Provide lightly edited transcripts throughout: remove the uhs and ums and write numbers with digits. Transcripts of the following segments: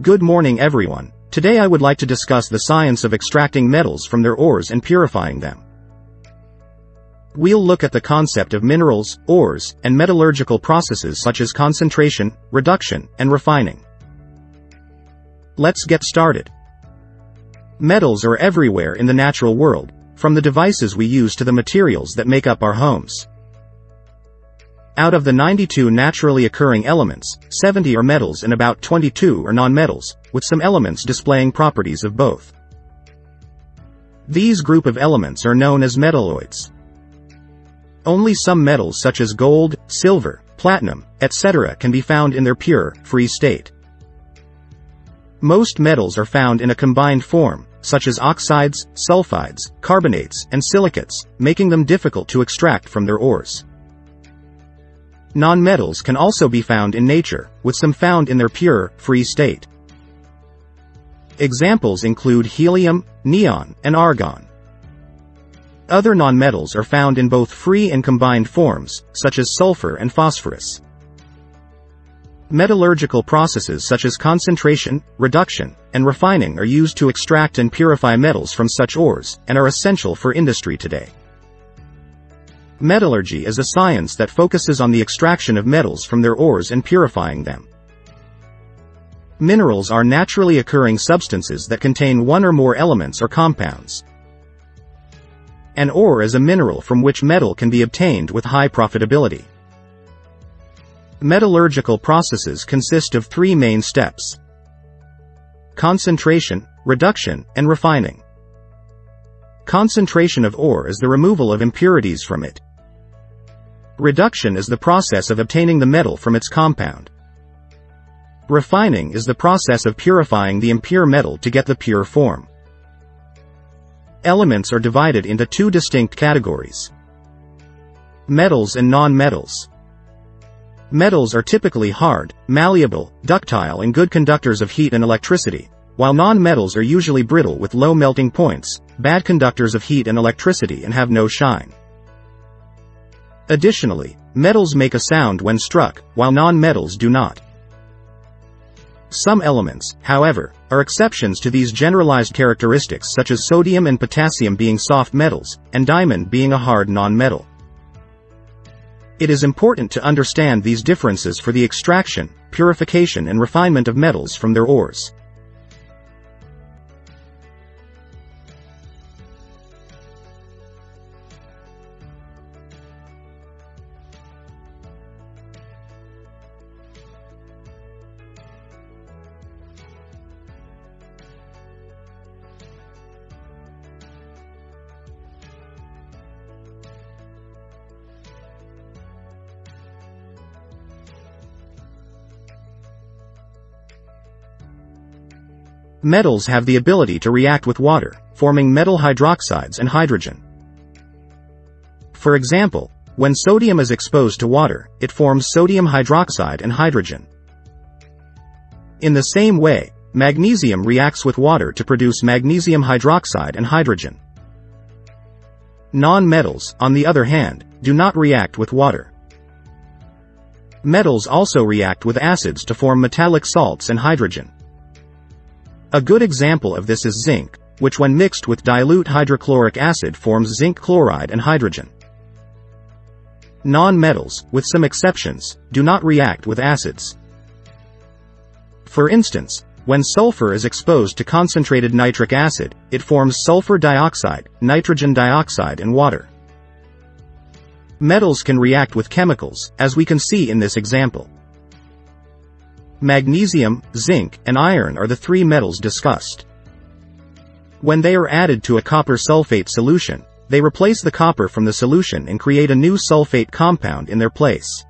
Good morning everyone. Today I would like to discuss the science of extracting metals from their ores and purifying them. We'll look at the concept of minerals, ores, and metallurgical processes such as concentration, reduction, and refining. Let's get started. Metals are everywhere in the natural world, from the devices we use to the materials that make up our homes. Out of the 92 naturally occurring elements, 70 are metals and about 22 are nonmetals, with some elements displaying properties of both. These group of elements are known as metalloids. Only some metals such as gold, silver, platinum, etc. can be found in their pure, free state. Most metals are found in a combined form, such as oxides, sulfides, carbonates, and silicates, making them difficult to extract from their ores. Nonmetals can also be found in nature, with some found in their pure, free state. Examples include helium, neon, and argon. Other nonmetals are found in both free and combined forms, such as sulfur and phosphorus. Metallurgical processes such as concentration, reduction, and refining are used to extract and purify metals from such ores, and are essential for industry today. Metallurgy is a science that focuses on the extraction of metals from their ores and purifying them. Minerals are naturally occurring substances that contain one or more elements or compounds. An ore is a mineral from which metal can be obtained with high profitability. Metallurgical processes consist of three main steps: concentration, reduction, and refining. Concentration of ore is the removal of impurities from it. Reduction is the process of obtaining the metal from its compound. Refining is the process of purifying the impure metal to get the pure form. Elements are divided into two distinct categories: metals and non-metals. Metals are typically hard, malleable, ductile and good conductors of heat and electricity, while non-metals are usually brittle with low melting points, bad conductors of heat and electricity and have no shine. Additionally, metals make a sound when struck, while non-metals do not. Some elements, however, are exceptions to these generalized characteristics, such as sodium and potassium being soft metals, and diamond being a hard non-metal. It is important to understand these differences for the extraction, purification and refinement of metals from their ores. Metals have the ability to react with water, forming metal hydroxides and hydrogen. For example, when sodium is exposed to water, it forms sodium hydroxide and hydrogen. In the same way, magnesium reacts with water to produce magnesium hydroxide and hydrogen. Non-metals, on the other hand, do not react with water. Metals also react with acids to form metallic salts and hydrogen. A good example of this is zinc, which when mixed with dilute hydrochloric acid forms zinc chloride and hydrogen. Non-metals, with some exceptions, do not react with acids. For instance, when sulfur is exposed to concentrated nitric acid, it forms sulfur dioxide, nitrogen dioxide and water. Metals can react with chemicals, as we can see in this example. Magnesium, zinc, and iron are the three metals discussed. When they are added to a copper sulfate solution, they replace the copper from the solution and create a new sulfate compound in their place.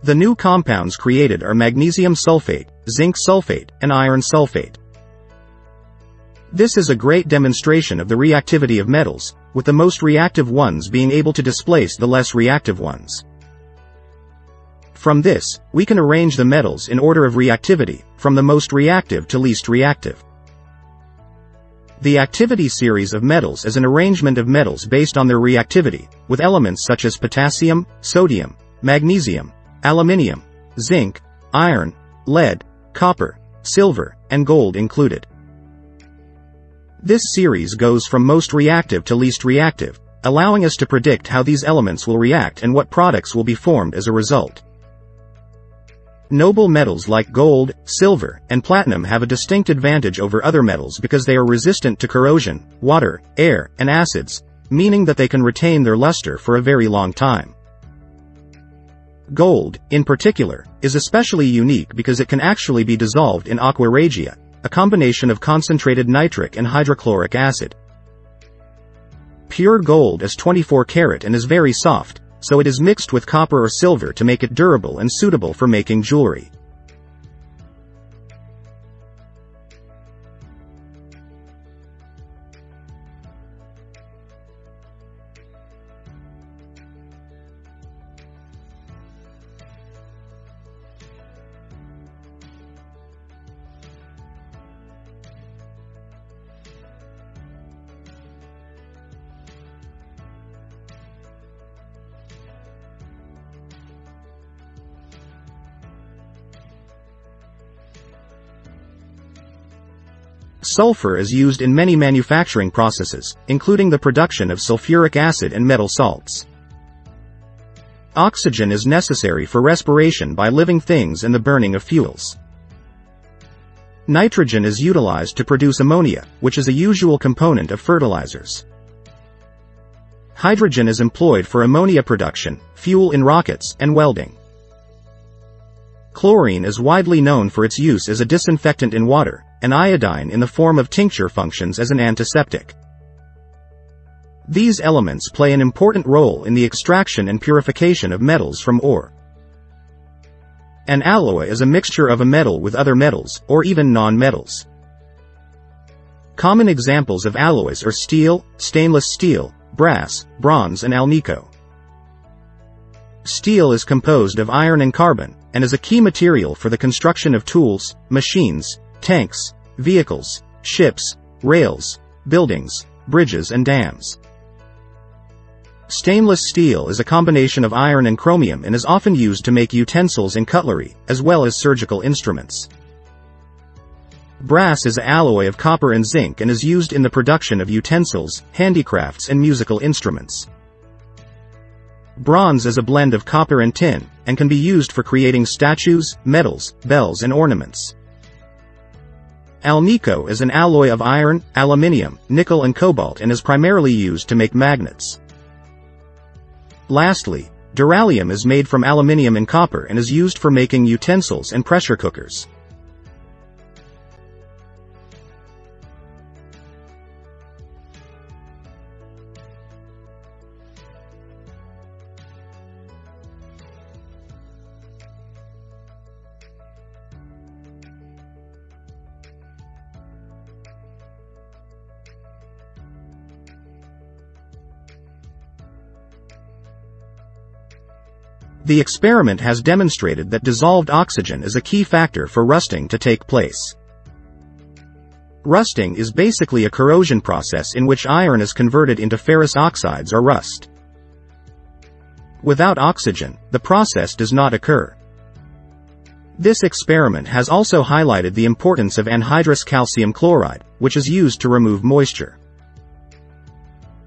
The new compounds created are magnesium sulfate, zinc sulfate, and iron sulfate. This is a great demonstration of the reactivity of metals, with the most reactive ones being able to displace the less reactive ones. From this, we can arrange the metals in order of reactivity, from the most reactive to least reactive. The activity series of metals is an arrangement of metals based on their reactivity, with elements such as potassium, sodium, magnesium, aluminium, zinc, iron, lead, copper, silver, and gold included. This series goes from most reactive to least reactive, allowing us to predict how these elements will react and what products will be formed as a result. Noble metals like gold, silver, and platinum have a distinct advantage over other metals because they are resistant to corrosion, water, air, and acids, meaning that they can retain their luster for a very long time. Gold, in particular, is especially unique because it can actually be dissolved in aqua regia, a combination of concentrated nitric and hydrochloric acid. Pure gold is 24 karat and is very soft, so it is mixed with copper or silver to make it durable and suitable for making jewelry. Sulfur is used in many manufacturing processes, including the production of sulfuric acid and metal salts. Oxygen is necessary for respiration by living things and the burning of fuels. Nitrogen is utilized to produce ammonia, which is a usual component of fertilizers. Hydrogen is employed for ammonia production, fuel in rockets, and welding. Chlorine is widely known for its use as a disinfectant in water, and iodine in the form of tincture functions as an antiseptic. These elements play an important role in the extraction and purification of metals from ore. An alloy is a mixture of a metal with other metals, or even non-metals. Common examples of alloys are steel, stainless steel, brass, bronze, and alnico. Steel is composed of iron and carbon, and is a key material for the construction of tools, machines, tanks, vehicles, ships, rails, buildings, bridges and dams. Stainless steel is a combination of iron and chromium and is often used to make utensils and cutlery, as well as surgical instruments. Brass is an alloy of copper and zinc and is used in the production of utensils, handicrafts and musical instruments. Bronze is a blend of copper and tin, and can be used for creating statues, medals, bells and ornaments. Alnico is an alloy of iron, aluminium, nickel and cobalt and is primarily used to make magnets. Lastly, duralium is made from aluminium and copper and is used for making utensils and pressure cookers. The experiment has demonstrated that dissolved oxygen is a key factor for rusting to take place. Rusting is basically a corrosion process in which iron is converted into ferrous oxides or rust. Without oxygen, the process does not occur. This experiment has also highlighted the importance of anhydrous calcium chloride, which is used to remove moisture.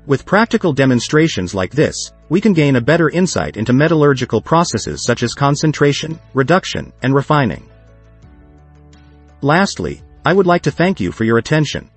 With practical demonstrations like this, we can gain a better insight into metallurgical processes such as concentration, reduction, and refining. Lastly, I would like to thank you for your attention.